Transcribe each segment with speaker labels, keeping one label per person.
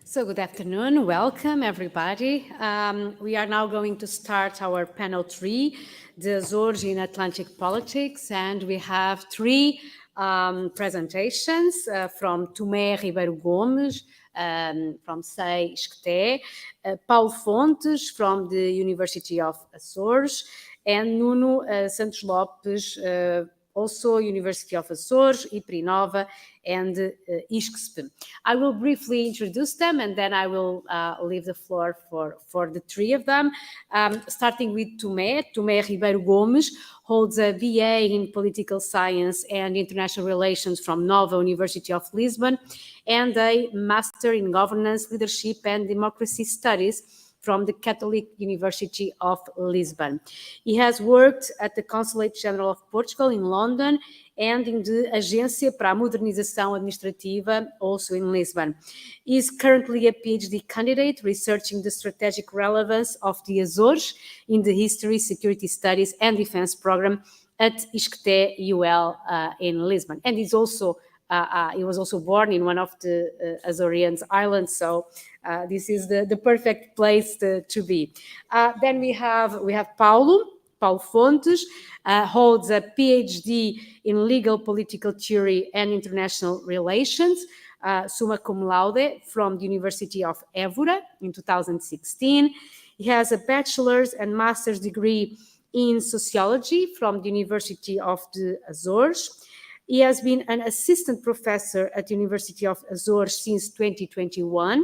Speaker 1: So good afternoon, welcome everybody. We are now going to start our panel 3, the Azores in Atlantic Politics, and we have 3 presentations from Tome Ribeiro Gomes, from CEI-Iscte, Paulo Fontes from the University of Açores, and Nuno Santos Lopes, also University of Azores, IPRI-NOVA and ISCSP. I will briefly introduce them and then I will leave the floor for the 3 of them. Starting with Tome Ribeiro Gomes holds a BA in Political Science and International Relations from Nova University of Lisbon and a Master in Governance, Leadership and Democracy Studies from the Catholic University of Lisbon. He has worked at the Consulate General of Portugal in London and in the Agência para a Modernização Administrativa, also in Lisbon. He is currently a PhD candidate researching the strategic relevance of the Azores in the History, Security Studies and Defense program at CEHu-UAc in Lisbon. And he's also he was also born in one of the Azorean islands, so this is the perfect place to be. Then we have Paulo Fontes, holds a PhD in Legal Political Theory and International Relations, summa cum laude from the University of Évora in 2016. He has a bachelor's and master's degree in Sociology from the University of the Azores. He has been an assistant professor at the University of Azores since 2021.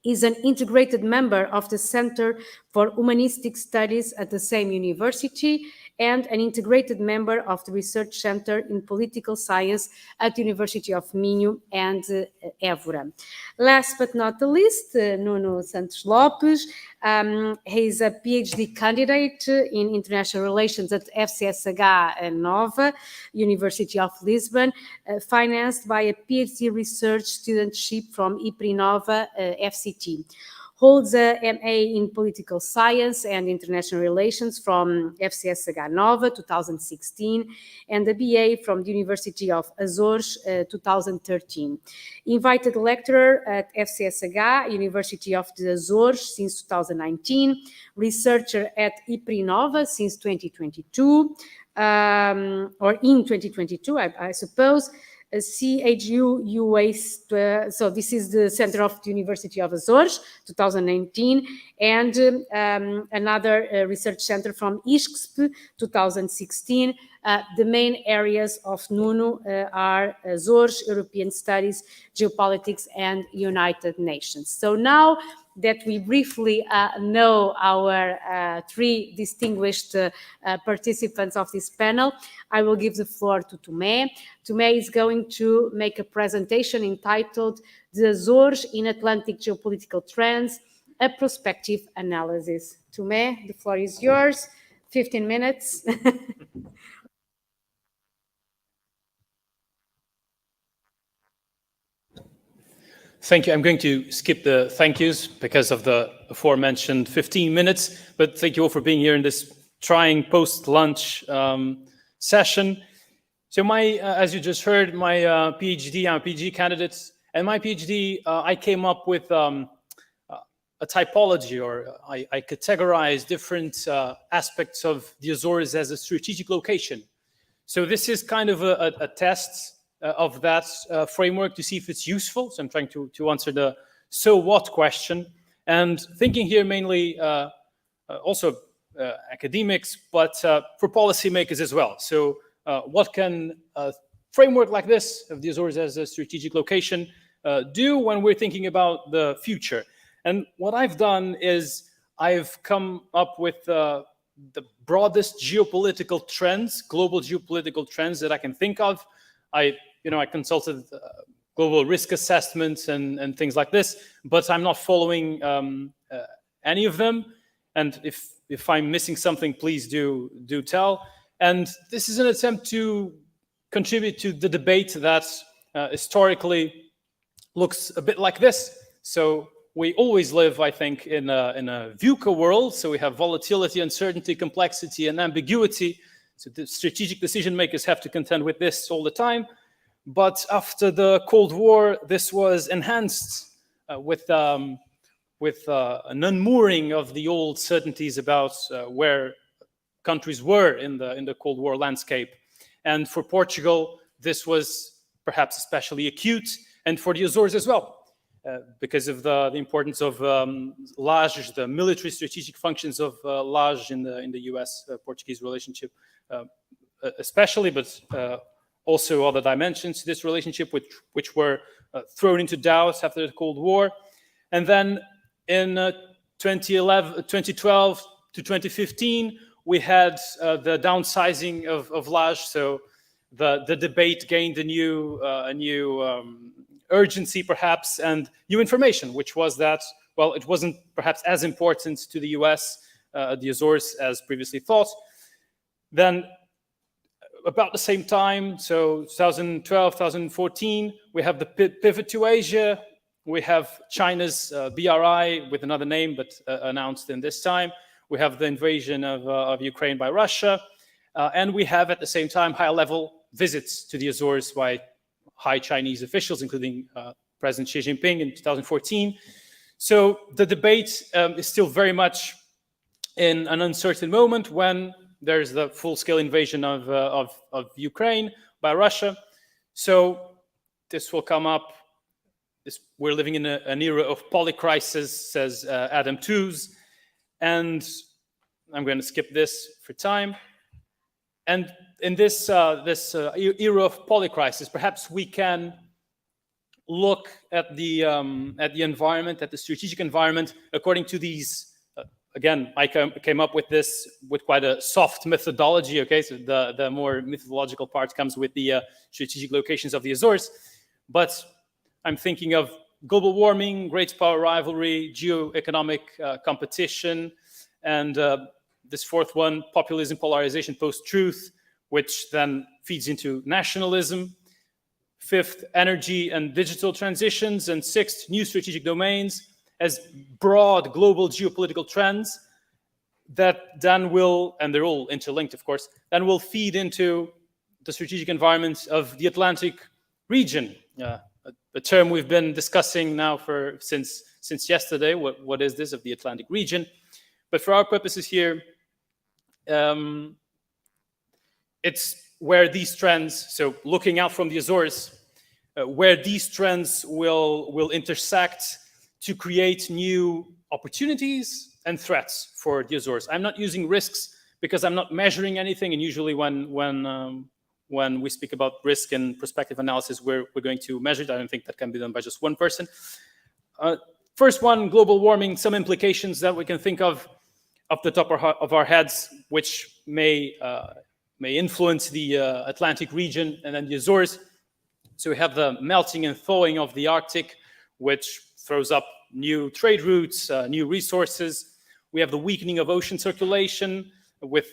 Speaker 1: He's an integrated member of the Center for Humanistic Studies at the same university and an integrated member of the Research Center in Political Science at the University of Minho and Évora. Last but not the least, Nuno Santos Lopes. He's a PhD candidate in International Relations at FCSH-Nova, University of Lisbon, financed by a PhD research studentship from IPRI-NOVA FCT. Holds a MA in Political Science and International Relations from FCSH-Nova 2016 and a BA from the University of Azores 2013. Invited lecturer at FCSH, University of the Azores since 2019, researcher at IPRI-NOVA since 2022, or in 2022, I suppose. CEHu-UAc, so this is the Center of the University of Azores, 2019, and another research center from ISCSP, 2016. The main areas of Nuno are Azores, European Studies, Geopolitics, and United Nations. So now that we briefly know our 3 distinguished participants of this panel, I will give the floor to Tome. Tome is going to make a presentation entitled The Azores in Atlantic Geopolitical Trends, a Prospective Analysis. Tome, the floor is yours. 15 minutes.
Speaker 2: Thank you. I'm going to skip the thank yous because of the aforementioned 15 minutes, but thank you all for being here in this trying post-lunch session. So as you just heard, my PhD, I'm a PhD candidate, and my PhD, I came up with a typology, or I categorize different aspects of the Azores as a strategic location. So this is kind of a test of that framework to see if it's useful. So I'm trying to answer the so what question, and thinking here mainly also academics, but for policymakers as well. So what can a framework like this of the Azores as a strategic location do when we're thinking about the future? And what I've done is I've come up with the broadest geopolitical trends, global geopolitical trends that I can think of. I consulted global risk assessments and things like this, but I'm not following any of them. And if I'm missing something, please do tell. And this is an attempt to contribute to the debate that historically looks a bit like this. So we always live, I think, in a VUCA world. So we have volatility, uncertainty, complexity, and ambiguity. So the strategic decision makers have to contend with this all the time. But after the Cold War, this was enhanced with an unmooring of the old certainties about where countries were in the Cold War landscape. And for Portugal, this was perhaps especially acute, and for the Azores as well, because of the importance of LAJ, the military strategic functions of LAJ in the US-Portuguese relationship, especially, but also other dimensions to this relationship, which were thrown into doubt after the Cold War. And then in 2012 to 2015, we had the downsizing of LAJ, so the debate gained a new urgency, perhaps, and new information, which was that, well, it wasn't perhaps as important to the US, the Azores, as previously thought. Then, about the same time, so 2012, 2014, we have the pivot to Asia. We have China's BRI with another name, but announced in this time. We have the invasion of Ukraine by Russia. And we have, at the same time, high-level visits to the Azores by high Chinese officials, including President Xi Jinping in 2014. So the debate is still very much in an uncertain moment when there's the full-scale invasion of Ukraine by Russia. So this will come up. We're living in an era of polycrisis, says Adam Tooze. And I'm going to skip this for time. And in this era of polycrisis, perhaps we can look at the environment, at the strategic environment, according to these. Again, I came up with this with quite a soft methodology. Okay, so the more methodological part comes with the strategic locations of the Azores, but I'm thinking of global warming, great power rivalry, geo-economic competition, and this fourth one, populism, polarization, post-truth, which then feeds into nationalism. Fifth, energy and digital transitions. And sixth, new strategic domains as broad global geopolitical trends that then will, and they're all interlinked, of course, then will feed into the strategic environment of the Atlantic region. A term we've been discussing now since yesterday. What is this of the Atlantic region? But for our purposes here, it's where these trends, so looking out from the Azores, where these trends will intersect to create new opportunities and threats for the Azores. I'm not using risks because I'm not measuring anything, and usually when we speak about risk and prospective analysis, we're going to measure it. I don't think that can be done by just one person. First one, global warming, some implications that we can think of off the top of our heads, which may influence the Atlantic region and then the Azores. So we have the melting and thawing of the Arctic, which throws up new trade routes, new resources. We have the weakening of ocean circulation with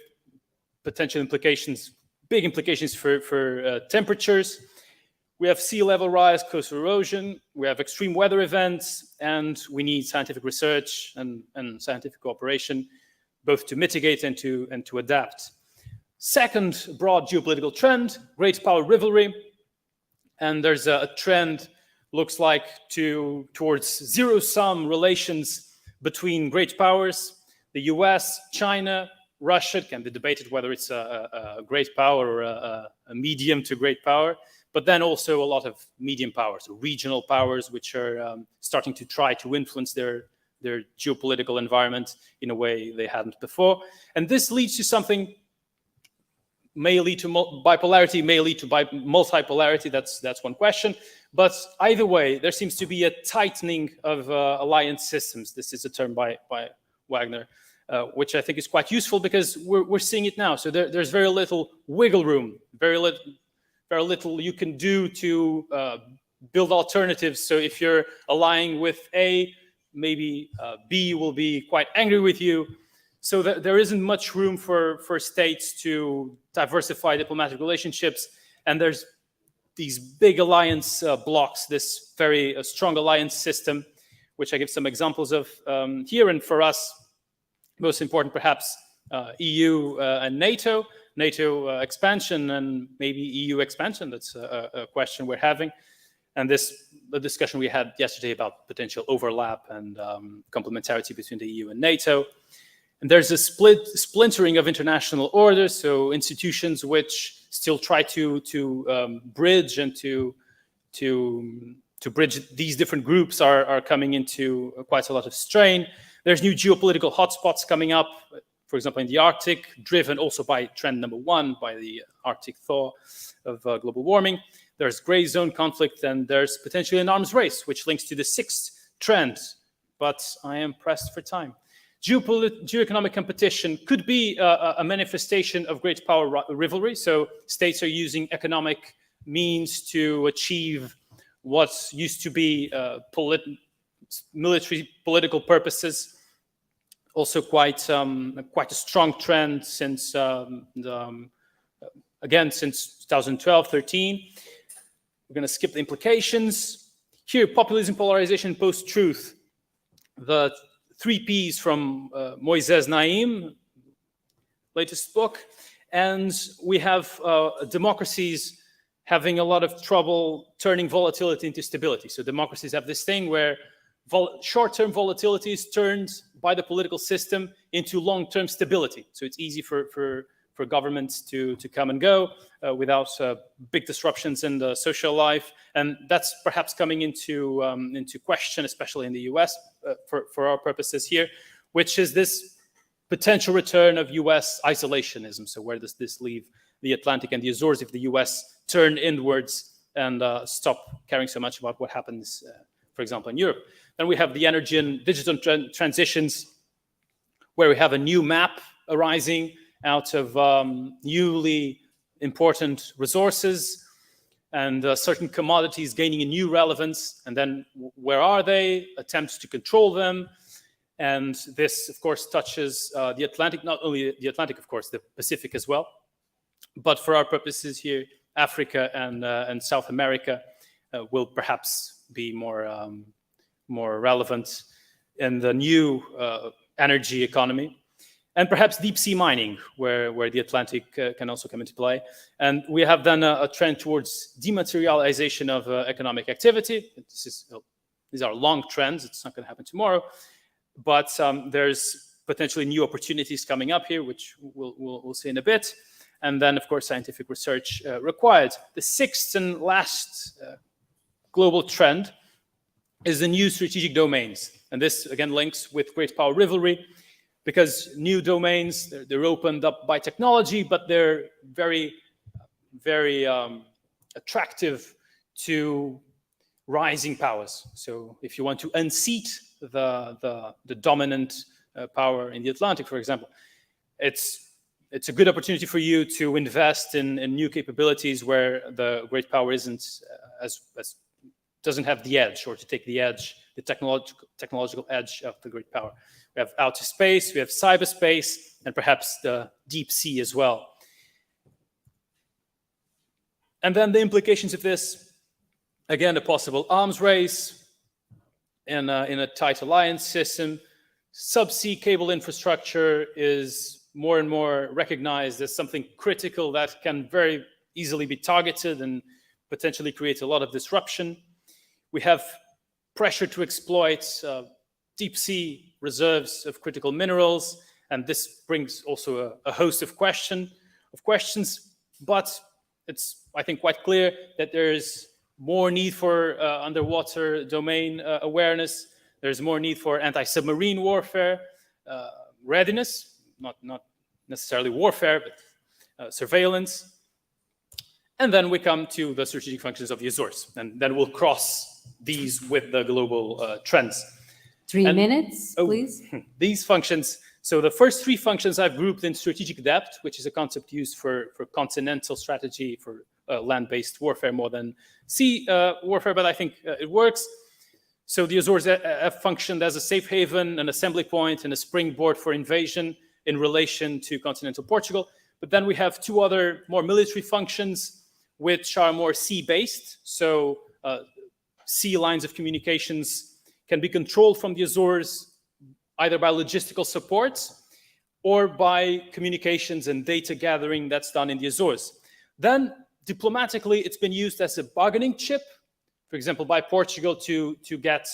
Speaker 2: potential implications, big implications for temperatures. We have sea level rise, coastal erosion. We have extreme weather events, and we need scientific research and scientific cooperation, both to mitigate and to adapt. Second broad geopolitical trend, great power rivalry. And there's a trend, looks like, towards zero-sum relations between great powers, the US, China, Russia. It can be debated whether it's a great power or a medium to great power, but then also a lot of medium powers, regional powers, which are starting to try to influence their geopolitical environment in a way they hadn't before. And this leads to something, may lead to bipolarity, may lead to multipolarity. That's one question. But either way, there seems to be a tightening of alliance systems. This is a term by Wagner, which I think is quite useful because we're seeing it now. So there's very little wiggle room, very little you can do to build alternatives. So if you're allying with A, maybe B will be quite angry with you. So there isn't much room for states to diversify diplomatic relationships. And there's these big alliance blocks, this very strong alliance system, which I give some examples of here. And for us, most important perhaps, EU and NATO expansion and maybe EU expansion. That's a question we're having. And the discussion we had yesterday about potential overlap and complementarity between the EU and NATO. And there's a splintering of international orders, so institutions which still try to bridge and to bridge these different groups are coming into quite a lot of strain. There's new geopolitical hotspots coming up, for example, in the Arctic, driven also by trend number one, by the Arctic thaw of global warming. There's gray zone conflict, and there's potentially an arms race, which links to the sixth trend. But I am pressed for time. Geoeconomic competition could be a manifestation of great power rivalry. So states are using economic means to achieve what used to be military political purposes. Also quite a strong trend since, again, since 2012-13. We're going to skip the implications. Here, populism, polarization, post-truth. The 3 Ps from Moises Naim, latest book. And we have democracies having a lot of trouble turning volatility into stability. So democracies have this thing where short-term volatility is turned by the political system into long-term stability. So it's easy for governments to come and go without big disruptions in the social life. And that's perhaps coming into question, especially in the US, for our purposes here, which is this potential return of US isolationism. So where does this leave the Atlantic and the Azores if the US turn inwards and stop caring so much about what happens, for example, in Europe? Then we have the energy and digital transitions, where we have a new map arising out of newly important resources and certain commodities gaining a new relevance. And then where are they? Attempts to control them. And this, of course, touches the Atlantic, not only the Atlantic, of course, the Pacific as well. But for our purposes here, Africa and South America will perhaps be more relevant in the new energy economy. And perhaps deep sea mining, where the Atlantic can also come into play. And we have then a trend towards dematerialization of economic activity. These are long trends. It's not going to happen tomorrow. But there's potentially new opportunities coming up here, which we'll see in a bit. And then, of course, scientific research required. The sixth and last global trend is the new strategic domains. And this, again, links with great power rivalry, because new domains, they're opened up by technology, but they're very, very attractive to rising powers. So if you want to unseat the dominant power in the Atlantic, for example, it's a good opportunity for you to invest in new capabilities where the great power isn't doesn't have the edge, or to take the edge, the technological edge of the great power. We have outer space, we have cyberspace, and perhaps the deep sea as well. And then the implications of this, again, a possible arms race in a tight alliance system. Subsea cable infrastructure is more and more recognized as something critical that can very easily be targeted and potentially create a lot of disruption. We have pressure to exploit deep sea reserves of critical minerals, and this brings also a host of questions. But it's, I think, quite clear that there is more need for underwater domain awareness. There's more need for anti-submarine warfare readiness, not necessarily warfare, but surveillance. And then we come to the strategic functions of the Azores, and then we'll cross these with the global trends.
Speaker 1: 3 minutes, please.
Speaker 2: These functions, so the first 3 functions I've grouped in strategic depth, which is a concept used for continental strategy, for land-based warfare more than sea warfare, but I think it works. So the Azores have functioned as a safe haven, an assembly point, and a springboard for invasion in relation to continental Portugal. But then we have 2 other more military functions, which are more sea-based. So sea lines of communications can be controlled from the Azores either by logistical support or by communications and data gathering that's done in the Azores. Then, diplomatically, it's been used as a bargaining chip for example, by Portugal to get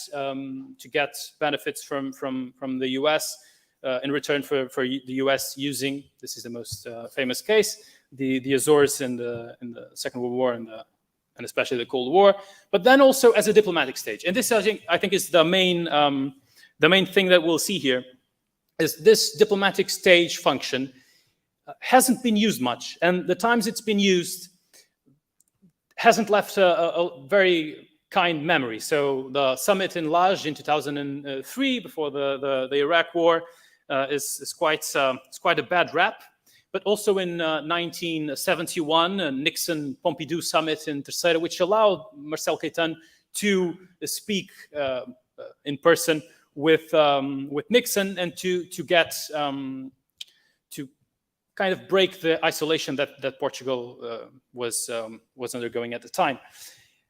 Speaker 2: benefits from the US in return for the US using, this is the most famous case, the Azores in the Second World War and especially the Cold War, but then also as a diplomatic stage. And this, I think is the main thing that we'll see here, is this diplomatic stage function hasn't been used much, and the times it's been used hasn't left a very kind memory. So the summit in Laj in 2003, before the Iraq War, is quite a bad rap. But also in 1971, Nixon-Pompidou summit in Terceira, which allowed Marcel Caetano to speak in person with Nixon and to get to kind of break the isolation that Portugal was undergoing at the time.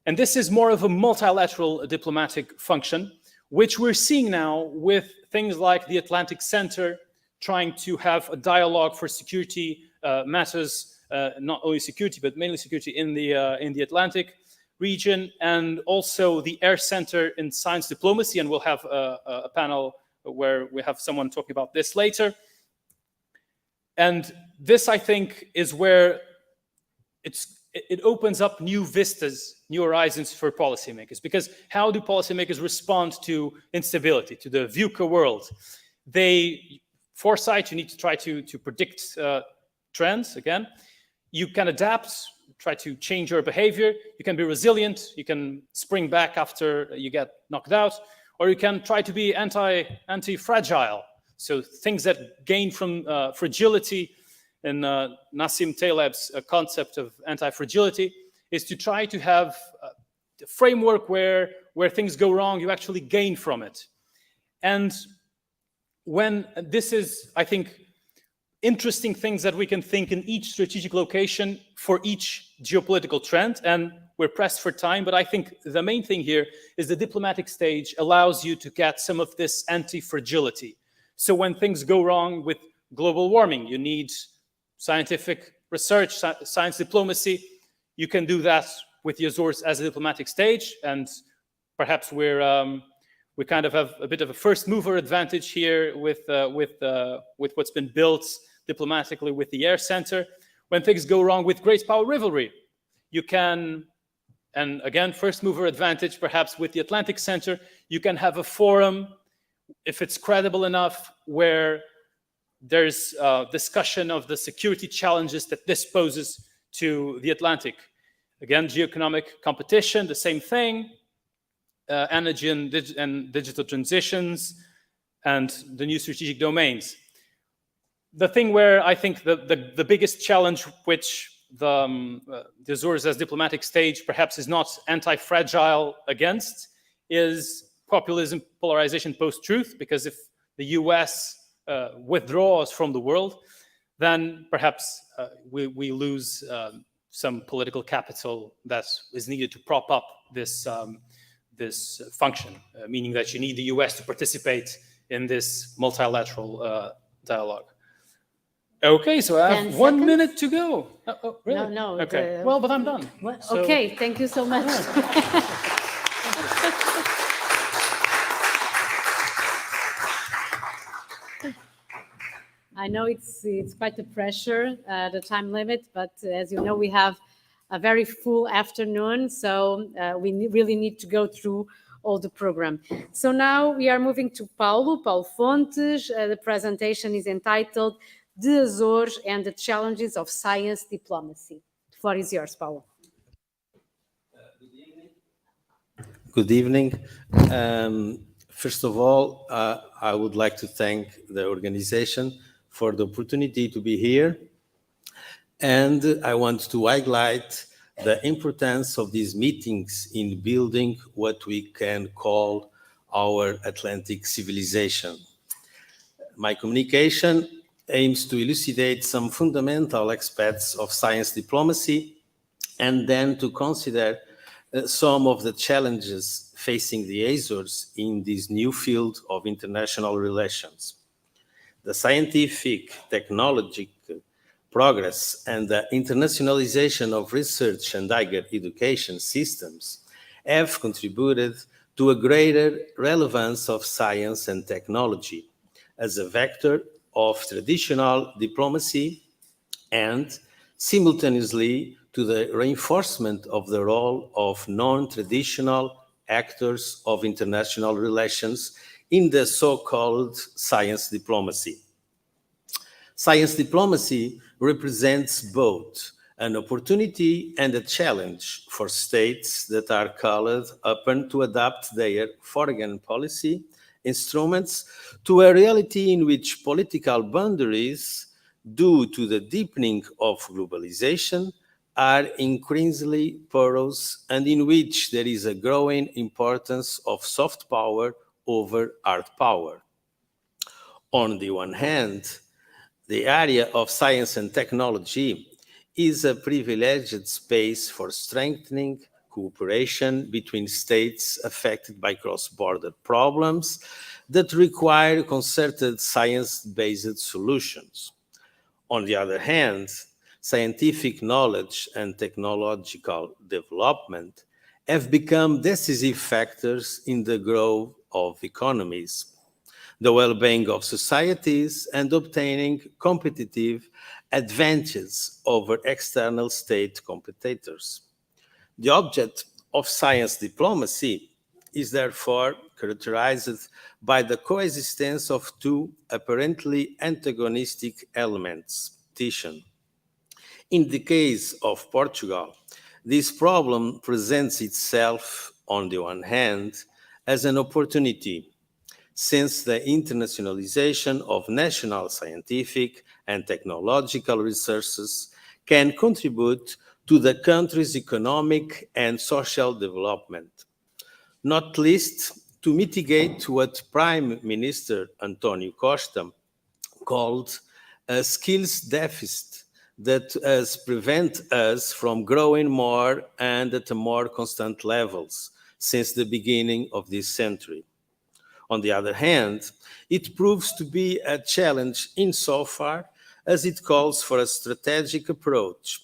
Speaker 2: And this is more of a multilateral diplomatic function, which we're seeing now with things like the Atlantic Center trying to have a dialogue for security matters, not only security, but mainly security in the Atlantic region, and also the Air Center in Science Diplomacy, and we'll have a panel where we have someone talking about this later. And this, I think, is where it opens up new vistas, new horizons for policymakers, because how do policymakers respond to instability, to the VUCA world? Foresight, you need to try to predict trends, again. You can adapt, try to change your behavior. You can be resilient. You can spring back after you get knocked out. Or you can try to be anti-fragile. So things that gain from fragility, and Nassim Taleb's concept of anti-fragility is to try to have a framework where things go wrong, you actually gain from it. And when this is, I think, interesting things that we can think in each strategic location for each geopolitical trend, and we're pressed for time, but I think the main thing here is the diplomatic stage allows you to get some of this anti-fragility. So when things go wrong with global warming, you need scientific research, science diplomacy. You can do that with the Azores as a diplomatic stage, and perhaps we kind of have a bit of a first mover advantage here with what's been built diplomatically with the Air Center. When things go wrong with great power rivalry, you can, and again, first mover advantage perhaps with the Atlantic Center, you can have a forum, if it's credible enough, where there's discussion of the security challenges that this poses to the Atlantic. Again, geoeconomic competition, the same thing. Energy and digital transitions, and the new strategic domains. The thing where I think the biggest challenge, which the Azores as diplomatic stage perhaps is not anti-fragile against, is populism, polarization, post-truth, because if the US withdraws from the world, then perhaps we lose some political capital that is needed to prop up this function, meaning that you need the US to participate in this multilateral dialogue. Okay, so I have 1 minute to go. Oh, really?
Speaker 1: No.
Speaker 2: Okay. Well, but I'm done.
Speaker 1: So. Okay, thank you so much. I know it's quite a pressure, the time limit, but as you know, we have a very full afternoon, so we really need to go through all the program. So now we are moving to Paulo Fontes. The presentation is entitled The Azores and the Challenges of Science Diplomacy. The floor is yours, Paulo.
Speaker 3: Good evening. First of all, I would like to thank the organization for the opportunity to be here. And I want to highlight the importance of these meetings in building what we can call our Atlantic civilization. My communication aims to elucidate some fundamental aspects of science diplomacy and then to consider some of the challenges facing the Azores in this new field of international relations. The scientific, technological progress and the internationalization of research and higher education systems have contributed to a greater relevance of science and technology as a vector of traditional diplomacy and simultaneously to the reinforcement of the role of non-traditional actors of international relations in the so-called science diplomacy. Science diplomacy represents both an opportunity and a challenge for states that are called upon to adapt their foreign policy instruments to a reality in which political boundaries, due to the deepening of globalization, are increasingly porous and in which there is a growing importance of soft power over hard power. On the one hand, the area of science and technology is a privileged space for strengthening cooperation between states affected by cross-border problems that require concerted science-based solutions. On the other hand, scientific knowledge and technological development have become decisive factors in the growth of economies, the well-being of societies, and obtaining competitive advantages over external state competitors. The object of science diplomacy is therefore characterized by the coexistence of two apparently antagonistic elements, competition. In the case of Portugal, this problem presents itself, on the one hand, as an opportunity, since the internationalization of national scientific and technological resources can contribute to the country's economic and social development, not least to mitigate what Prime Minister António Costa called a skills deficit that has prevented us from growing more and at more constant levels since the beginning of this century. On the other hand, it proves to be a challenge insofar as it calls for a strategic approach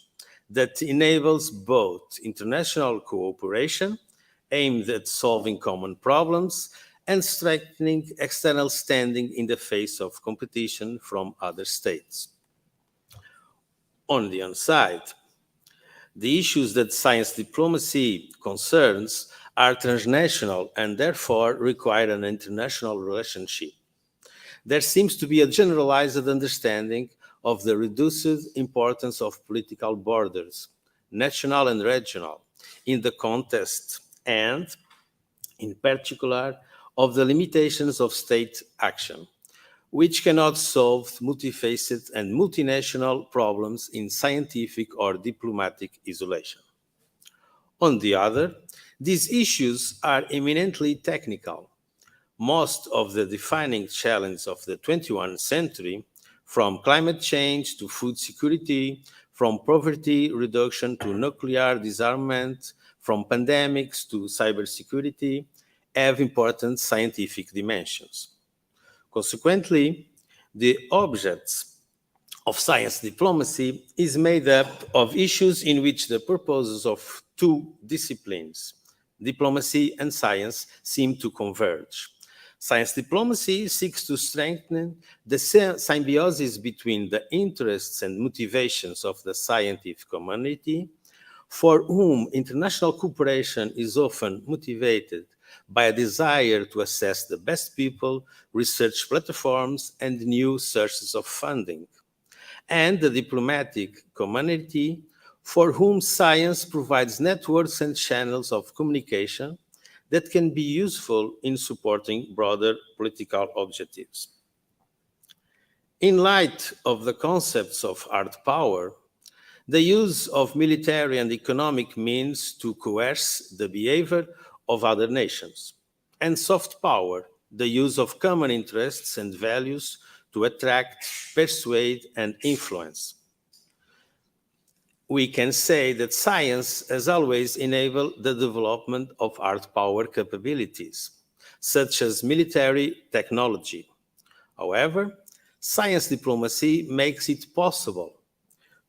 Speaker 3: that enables both international cooperation aimed at solving common problems and strengthening external standing in the face of competition from other states. On the other side, the issues that science diplomacy concerns are transnational and therefore require an international relationship. There seems to be a generalized understanding of the reduced importance of political borders, national and regional, in the context and, in particular, of the limitations of state action, which cannot solve multifaceted and multinational problems in scientific or diplomatic isolation. On the other, these issues are eminently technical. Most of the defining challenges of the 21st century, from climate change to food security, from poverty reduction to nuclear disarmament, from pandemics to cybersecurity, have important scientific dimensions. Consequently, the objects of science diplomacy is made up of issues in which the purposes of two disciplines, diplomacy and science, seem to converge. Science diplomacy seeks to strengthen the symbiosis between the interests and motivations of the scientific community, for whom international cooperation is often motivated by a desire to access the best people, research platforms, and new sources of funding, and the diplomatic community, for whom science provides networks and channels of communication that can be useful in supporting broader political objectives. In light of the concepts of hard power, the use of military and economic means to coerce the behavior of other nations, and soft power, the use of common interests and values to attract, persuade, and influence. We can say that science has always enabled the development of hard power capabilities, such as military technology. However, science diplomacy makes it possible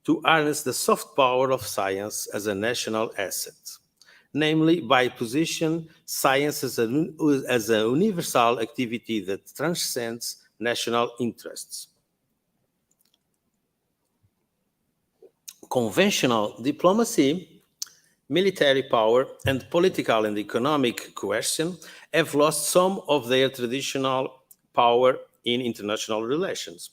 Speaker 3: to harness the soft power of science as a national asset. namely by position science as a universal activity that transcends national interests. Conventional diplomacy, military power, and political and economic coercion have lost some of their traditional power in international relations.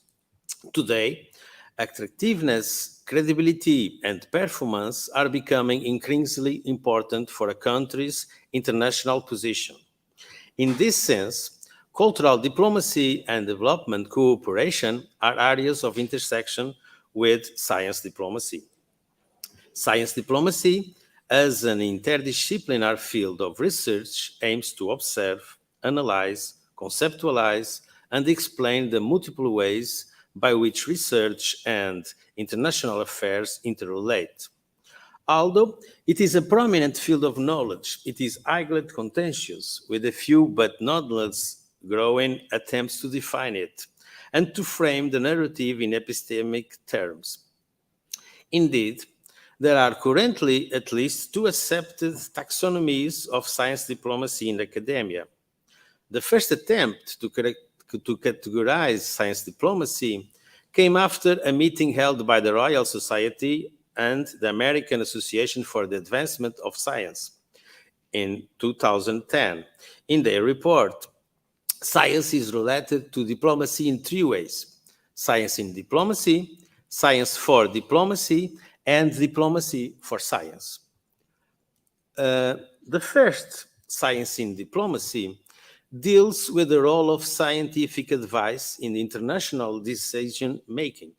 Speaker 3: Today, attractiveness, credibility, and performance are becoming increasingly important for a country's international position. In this sense, cultural diplomacy and development cooperation are areas of intersection with science diplomacy. Science diplomacy, as an interdisciplinary field of research, aims to observe, analyze, conceptualize, and explain the multiple ways by which research and international affairs interrelate. Although it is a prominent field of knowledge, it is highly contentious, with a few but nonetheless growing attempts to define it and to frame the narrative in epistemic terms. Indeed, there are currently at least two accepted taxonomies of science diplomacy in academia. The first attempt to categorize science diplomacy came after a meeting held by the Royal Society and the American Association for the Advancement of Science in 2010. In their report, science is related to diplomacy in three ways: science in diplomacy, science for diplomacy, and diplomacy for science. The first, science in diplomacy, deals with the role of scientific advice in international decision-making,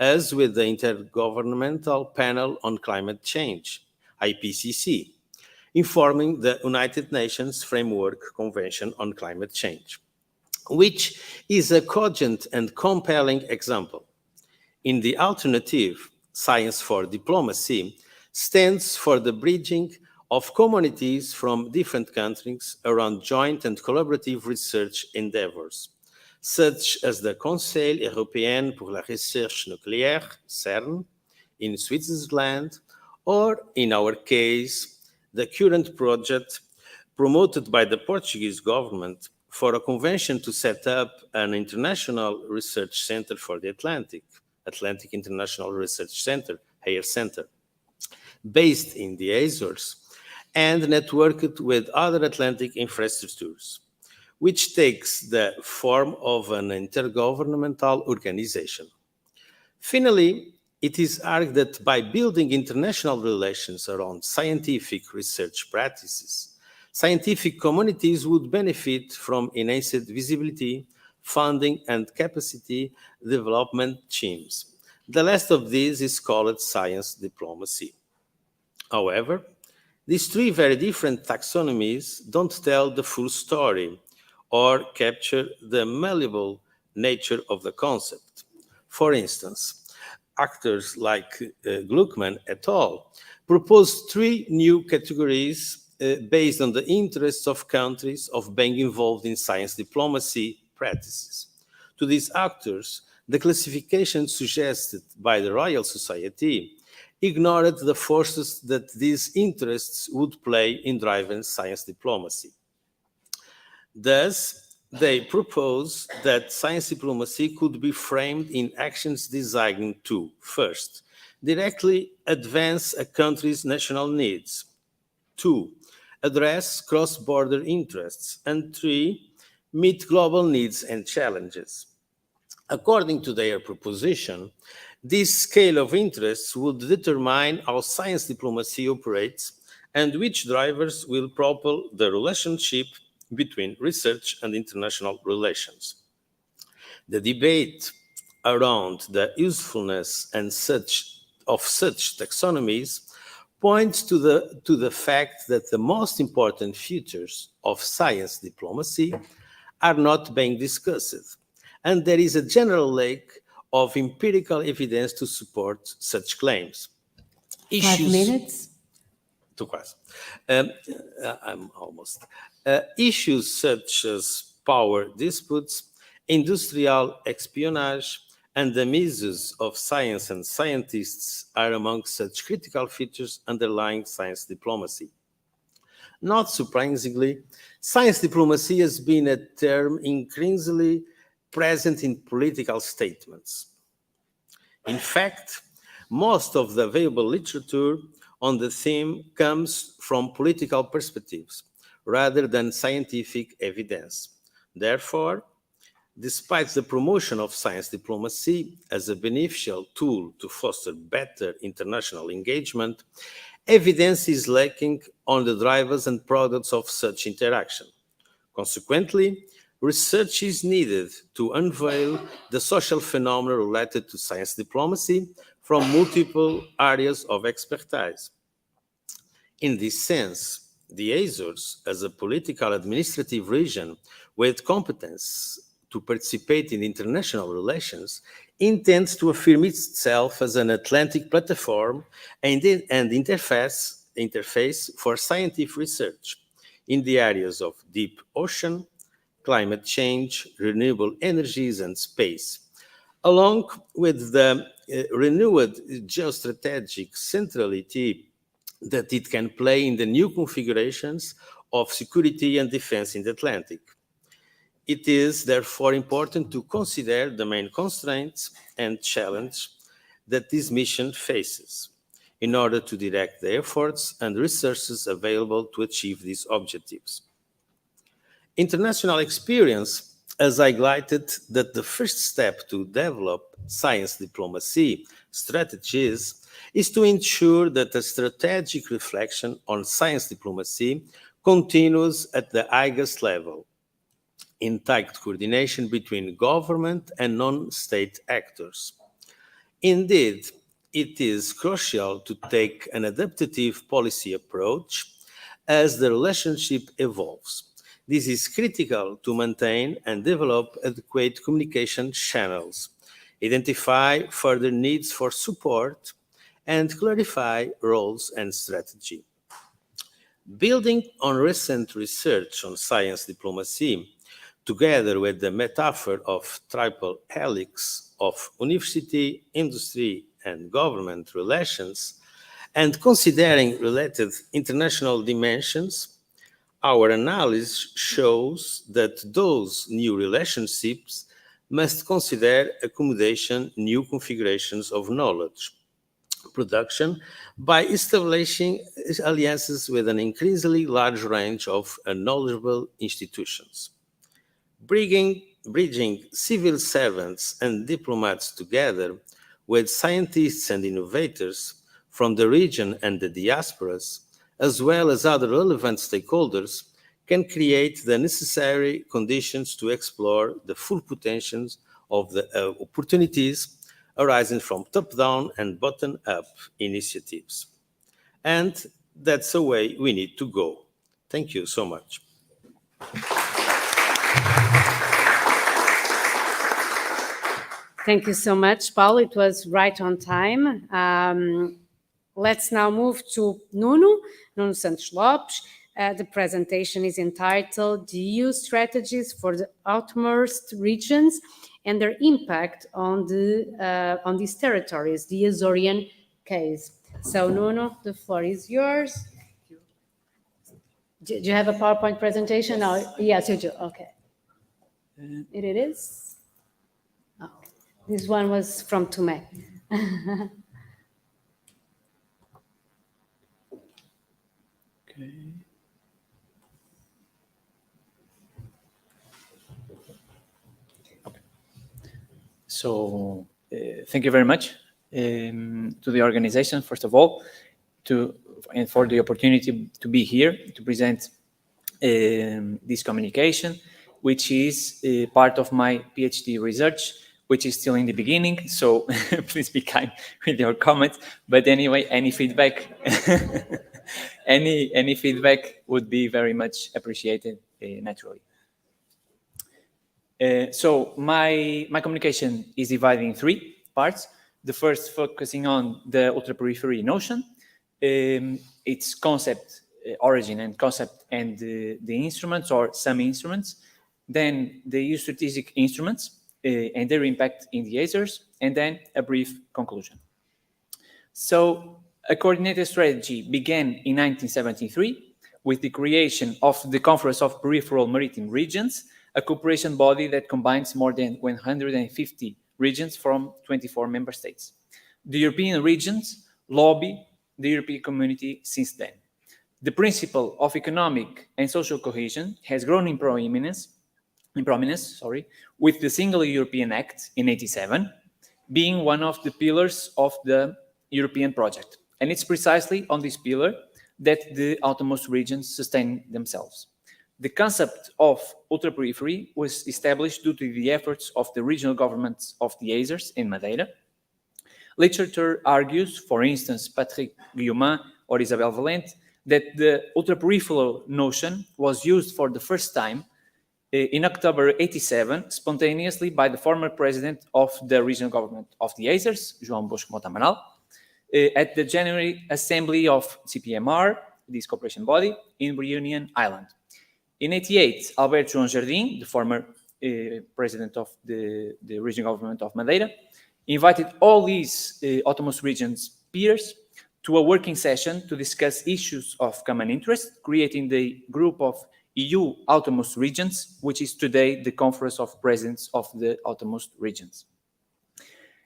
Speaker 3: as with the Intergovernmental Panel on Climate Change, IPCC, informing the United Nations Framework Convention on Climate Change, which is a cogent and compelling example. In the alternative, science for diplomacy stands for the bridging of communities from different countries around joint and collaborative research endeavors, such as the Conseil Européen pour la Recherche Nucléaire, CERN, in Switzerland, or in our case, the current project promoted by the Portuguese government for a convention to set up an international research center for the Atlantic International Research Center, HAIR Center, based in the Azores, and networked with other Atlantic infrastructures, which takes the form of an intergovernmental organization. Finally, it is argued that by building international relations around scientific research practices, scientific communities would benefit from enhanced visibility, funding, and capacity development schemes. The last of these is called science diplomacy. However, these three very different taxonomies don't tell the full story or capture the malleable nature of the concept. For instance, actors like Gluckman et al. Proposed three new categories based on the interests of countries of being involved in science diplomacy practices. To these actors, the classification suggested by the Royal Society ignored the forces that these interests would play in driving science diplomacy. Thus, they propose that science diplomacy could be framed in actions designed to, first, directly advance a country's national needs, two, address cross-border interests, and three, meet global needs and challenges. According to their proposition, this scale of interests would determine how science diplomacy operates and which drivers will propel the relationship between research and international relations. The debate around the usefulness of such taxonomies points to the fact that the most important features of science diplomacy are not being discussed, and there is a general lack of empirical evidence to support such claims.
Speaker 4: 5 minutes.
Speaker 3: I'm almost. Issues such as power disputes, industrial espionage, and the misuse of science and scientists are among such critical features underlying science diplomacy. Not surprisingly, science diplomacy has been a term increasingly present in political statements. In fact, most of the available literature on the theme comes from political perspectives rather than scientific evidence. Therefore, despite the promotion of science diplomacy as a beneficial tool to foster better international engagement, evidence is lacking on the drivers and products of such interaction. Consequently, research is needed to unveil the social phenomena related to science diplomacy from multiple areas of expertise. In this sense, the Azores, as a political administrative region with competence to participate in international relations, intends to affirm itself as an Atlantic platform and interface for scientific research in the areas of deep ocean, climate change, renewable energies, and space, along with the renewed geostrategic centrality that it can play in the new configurations of security and defense in the Atlantic. It is therefore important to consider the main constraints and challenges that this mission faces in order to direct the efforts and resources available to achieve these objectives. International experience has highlighted that the first step to develop science diplomacy strategies is to ensure that a strategic reflection on science diplomacy continues at the highest level, in tight coordination between government and non-state actors. Indeed, it is crucial to take an adaptive policy approach as the relationship evolves. This is critical to maintain and develop adequate communication channels, identify further needs for support, and clarify roles and strategy. Building on recent research on science diplomacy, together with the metaphor of triple helix of university, industry, and government relations, and considering related international dimensions, our analysis shows that those new relationships must consider accommodation new configurations of knowledge production by establishing alliances with an increasingly large range of knowledgeable institutions. Bridging civil servants and diplomats together with scientists and innovators from the region and the diasporas, as well as other relevant stakeholders, can create the necessary conditions to explore the full potentials of the opportunities arising from top-down and bottom-up initiatives. And that's the way we need to go. Thank you so much.
Speaker 1: Thank you so much, Paulo. It was right on time. Let's now move to Nuno Santos Lopes. The presentation is entitled "The EU Strategies for the Outermost Regions and Their Impact on these Territories, the Azorean Case." So, Nuno, the floor is yours. Do you have a PowerPoint presentation? Yes. No. Yes, you do. Okay. It is? Oh, this one was from Tome.
Speaker 2: Okay. So, thank you very much to the organization, first of all, and for the opportunity to be here to present this communication, which is part of my PhD research, which is still in the beginning. So please be kind with your comments. But anyway, any feedback, any feedback would be very much appreciated naturally. So my communication is divided in three parts. The first focusing on the ultra-periphery notion, its concept, origin and concept, and the instruments or some instruments. Then the EU strategic instruments and their impact in the Azores, and then a brief conclusion. So a coordinated strategy began in 1973
Speaker 5: with the creation of the Conference of Peripheral Maritime Regions, a cooperation body that combines more than 150 regions from 24 member states. The European regions lobby the European community since then. The principle of economic and social cohesion has grown in prominence, with the Single European Act in 1987 being one of the pillars of the European project. And it's precisely on this pillar that the outermost regions sustain themselves. The concept of ultra-periphery was established due to the efforts of the regional governments of the Azores and Madeira. Literature argues, for instance, Patrick Guillaumin or Isabel Valente, that the ultra-peripheral notion was used for the first time in October 1987, spontaneously by the former president of the regional government of the Azores, João Bosco Mota Amaral, at the January Assembly of CPMR, this cooperation body, in Reunion Island. In 1988, Alberto João Jardim, the former president of the regional government of Madeira, invited all these outermost regions peers to a working session to discuss issues of common interest, creating the group of EU outermost regions, which is today the Conference of Presidents of the Outermost Regions.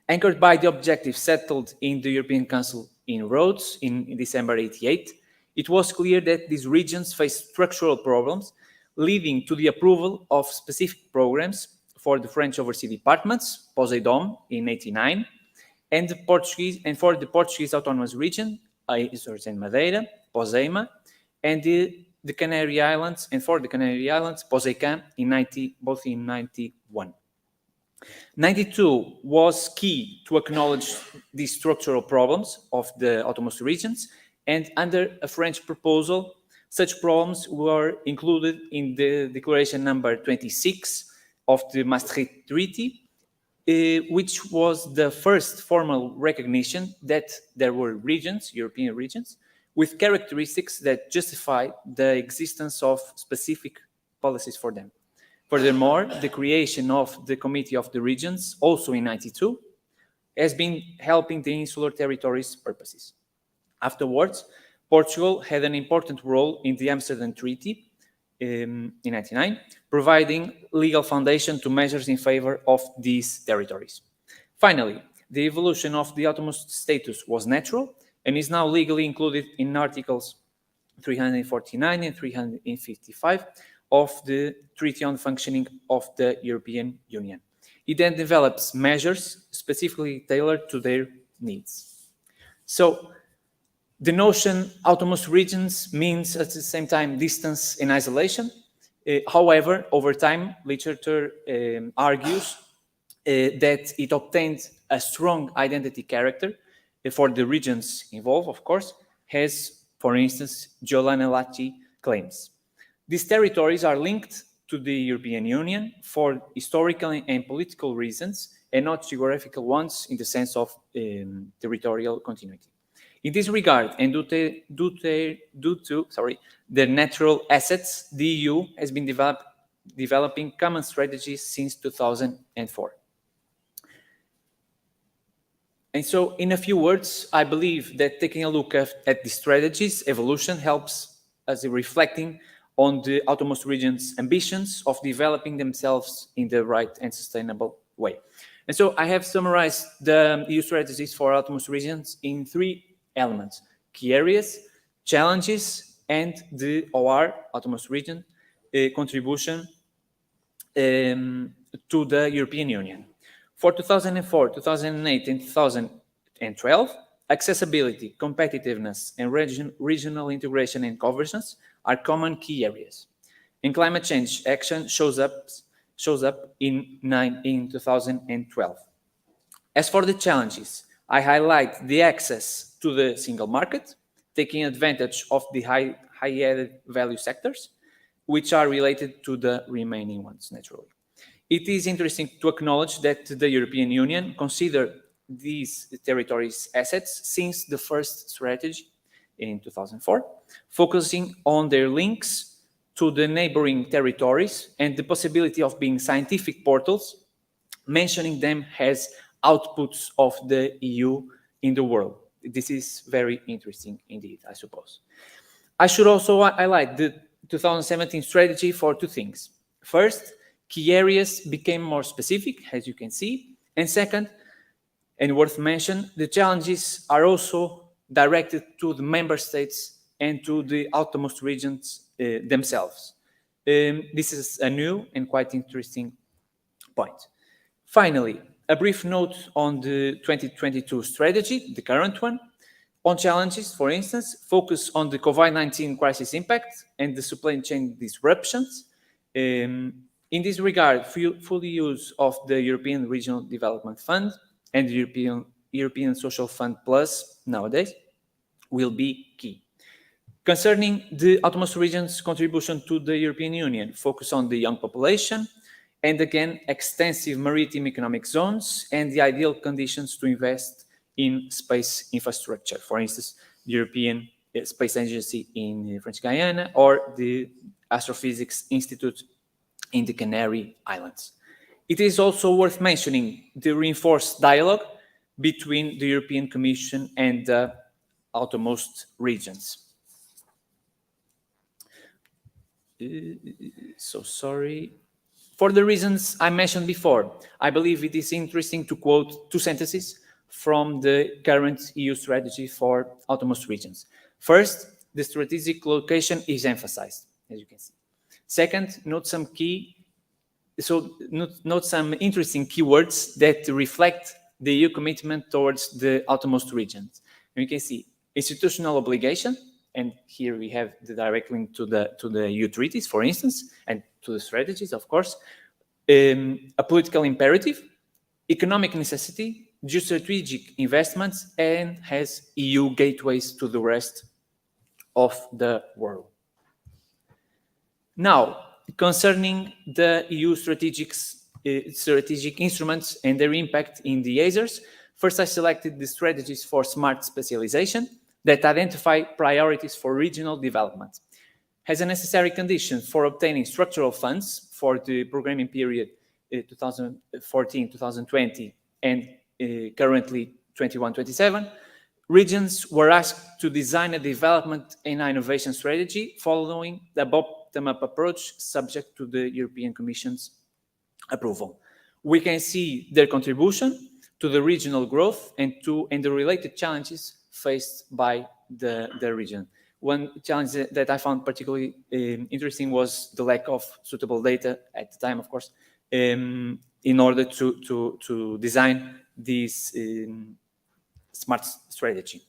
Speaker 5: Anchored by the objectives settled in the European Council in Rhodes in December 1988, it was clear that these regions faced structural problems, leading to the approval of specific programs for the French overseas departments, Poseidon in 1989, and for the Portuguese autonomous region, Azores and Madeira, Poseima, and the Canary Islands, and for the Canary Islands, Poseican both in 91. 92 was key to acknowledge these structural problems of the outermost regions, and under a French proposal, such problems were included in the Declaration number 26 of the Maastricht Treaty, which was the first formal recognition that there were regions, European regions, with characteristics that justify the existence of specific policies for them. Furthermore, the creation of the Committee of the Regions, also in 92, has been helping the insular territories' purposes. Afterwards, Portugal had an important role in the Amsterdam Treaty in 1999, providing legal foundation to measures in favor of these territories. Finally, the evolution of the outermost status was natural and is now legally included in Articles 349 and 355 of the Treaty on Functioning of the European Union. It then develops measures specifically tailored to their needs. So, the notion outermost regions means at the same time distance and isolation. However, over time, literature argues that it obtained a strong identity character for the regions involved, of course, as, for instance, Giovanna Lacci claims. These territories are linked to the European Union for historical and political reasons, and not geographical ones in the sense of territorial continuity. In this regard, and due to their natural assets, the EU has been developing common strategies since 2004. And so, in a few words, I believe that taking a look at the strategies' evolution helps us reflecting on the outermost regions' ambitions of developing themselves in the right and sustainable way. And so I have summarized the EU strategies for outermost regions in three elements: key areas, challenges, and the OR, outermost region, contribution to the European Union. For 2004, 2008, and 2012, accessibility, competitiveness, and regional integration and convergence are common key areas. And climate change action shows up in 2012. As for the challenges, I highlight the access to the single market, taking advantage of the high added value sectors, which are related to the remaining ones, naturally. It is interesting to acknowledge that the European Union considered these territories assets since the first strategy in 2004, focusing on their links to the neighboring territories and the possibility of being scientific portals, mentioning them as outputs of the EU in the world. This is very interesting indeed, I suppose. I should also highlight the 2017 strategy for two things. First, key areas became more specific, as you can see. And second, and worth mentioning, the challenges are also directed to the member states and to the outermost regions themselves. This is a new and quite interesting point. Finally, a brief note on the 2022 strategy, the current one. On challenges, for instance, focus on the COVID-19 crisis impact and the supply chain disruptions. In this regard, full use of the European Regional Development Fund and the European Social Fund Plus nowadays will be key. Concerning the outermost regions' contribution to the European Union, focus on the young population, and again, extensive maritime economic zones and the ideal conditions to invest in space infrastructure. For instance, the European Space Agency in French Guiana or the Astrophysics Institute in the Canary Islands. It is also worth mentioning the reinforced dialogue between the European Commission and the outermost regions. So sorry. For the reasons I mentioned before, I believe it is interesting to quote two sentences from the current EU strategy for outermost regions. First, the strategic location is emphasized, as you can see. Second, note some interesting keywords that reflect the EU commitment towards the outermost regions. And you can see institutional obligation, and here we have the direct link to the EU treaties, for instance, and to the strategies, of course. A political imperative, economic necessity, geostrategic investments, and has EU gateways to the rest of the world. Now, concerning the EU strategic instruments and their impact in the Azores, first I selected the strategies for smart specialization that identify priorities for regional development. As a necessary condition for obtaining structural funds for the programming period 2014-2020 and currently 21-27, regions were asked to design a development and innovation strategy following the bottom-up approach subject to the European Commission's approval. We can see their contribution to the regional growth and the related challenges faced by the region. One challenge that I found particularly interesting was the lack of suitable data at the time, of course, in order to design this smart strategy.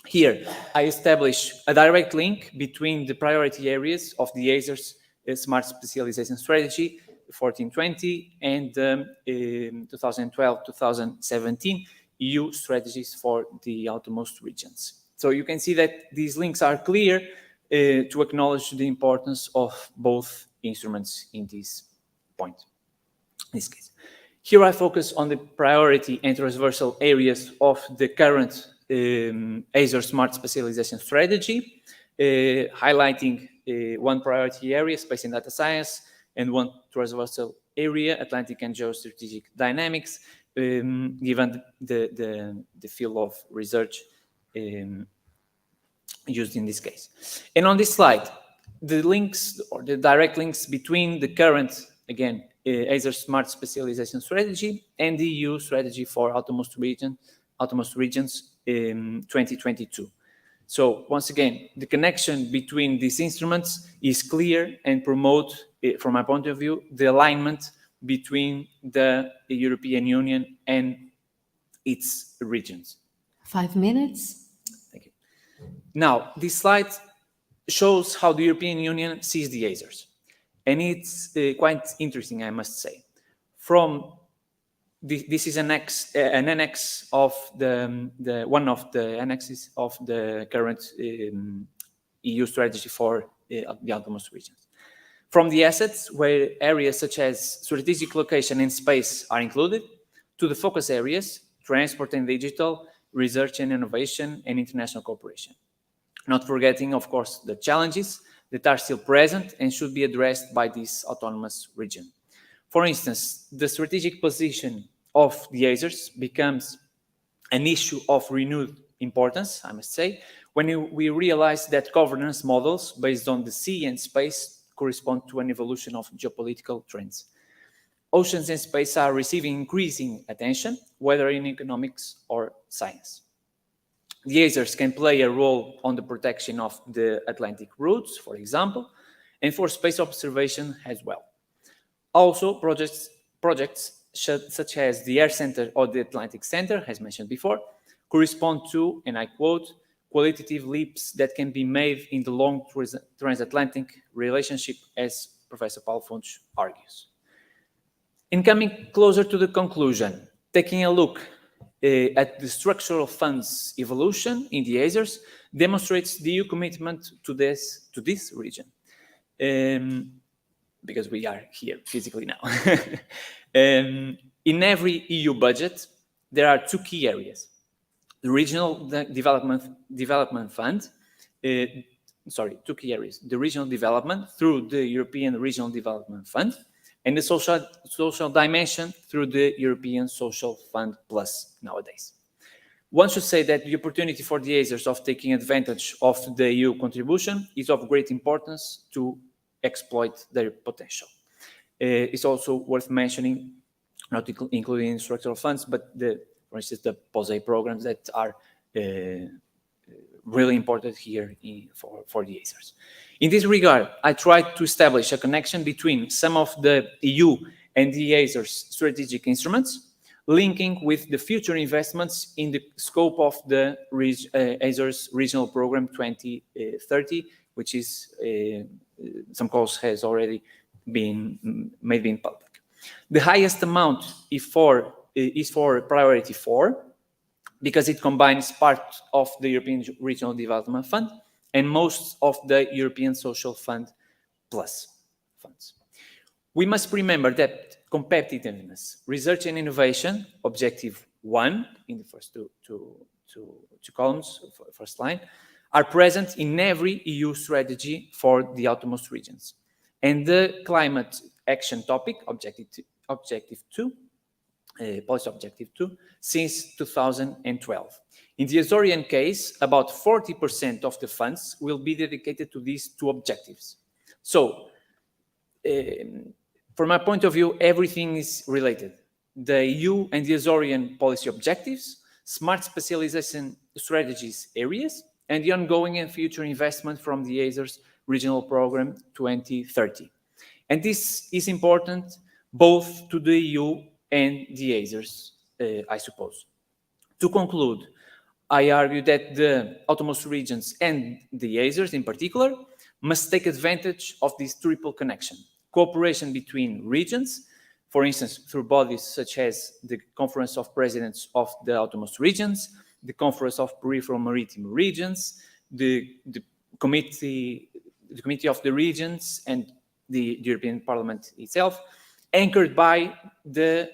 Speaker 5: Here, I establish a direct link between the priority areas of the Azores Smart Specialization Strategy 1420 and 2012-2017 EU strategies for the outermost regions. So you can see that these links are clear to acknowledge the importance of both instruments in this point, in this case. Here I focus on the priority and transversal areas of the current Azores Smart Specialization Strategy, highlighting one priority area, space and data science, and one transversal area, Atlantic and geostrategic dynamics, given the field of research used in this case. And on this slide, the links or the direct links between the current, again, Azores Smart Specialization Strategy and the EU strategy for outermost regions in 2022. So once again, the connection between these instruments is clear and promote, from my point of view, the alignment between the European Union and its regions.
Speaker 4: 5 minutes.
Speaker 5: Thank you. Now, this slide shows how the European Union sees the Azores. And it's quite interesting, I must say. This is an annex of one of the annexes of the current EU strategy for the outermost regions. From the assets, where areas such as strategic location and space are included, to the focus areas, transport and digital, research and innovation, and international cooperation. Not forgetting, of course, the challenges that are still present and should be addressed by this autonomous region. For instance, the strategic position of the Azores becomes an issue of renewed importance, I must say, when we realize that governance models based on the sea and space correspond to an evolution of geopolitical trends. Oceans and space are receiving increasing attention, whether in economics or science. The Azores can play a role on the protection of the Atlantic routes, for example, and for space observation as well. Also, projects such as the Air Center or the Atlantic Center, as mentioned before, correspond to, and I quote, qualitative leaps that can be made in the long transatlantic relationship, as Professor Paulo Fontes argues. In coming closer to the conclusion, taking a look at the structural funds evolution in the Azores demonstrates the EU commitment to this region, because we are here physically now. In every EU budget, there are two key areas: the Regional Development Fund, two key areas: the regional development through the European Regional Development Fund, and the social dimension through the European Social Fund Plus nowadays. One should say that the opportunity for the Azores of taking advantage of the EU contribution is of great importance to exploit their potential. It's also worth mentioning, not including structural funds, but for instance, the POSEI programs that are really important here for the Azores. In this regard, I tried to establish a connection between some of the EU and the Azores strategic instruments, linking with the future investments in the scope of the Azores Regional Program 2030, which is, some calls has already been made in public. The highest amount is for priority 4, because it combines part of the European Regional Development Fund and most of the European Social Fund Plus funds. We must remember that competitiveness, research and innovation, objective 1 in the first two columns, first line, are present in every EU strategy for the outermost regions. And the climate action topic, objective 2, policy objective 2, since 2012. In the Azorean case, about 40% of the funds will be dedicated to these two objectives. So, from my point of view, everything is related. The EU and the Azorean policy objectives, smart specialization strategies areas, and the ongoing and future investment from the Azores Regional Program 2030. And this is important both to the EU and the Azores, I suppose. To conclude, I argue that the outermost regions and the Azores in particular must take advantage of this triple connection. Cooperation between regions, for instance, through bodies such as the Conference of Presidents of the Outermost Regions, the Conference of Peripheral Maritime Regions, the Committee of the Regions, and the European Parliament itself, anchored by the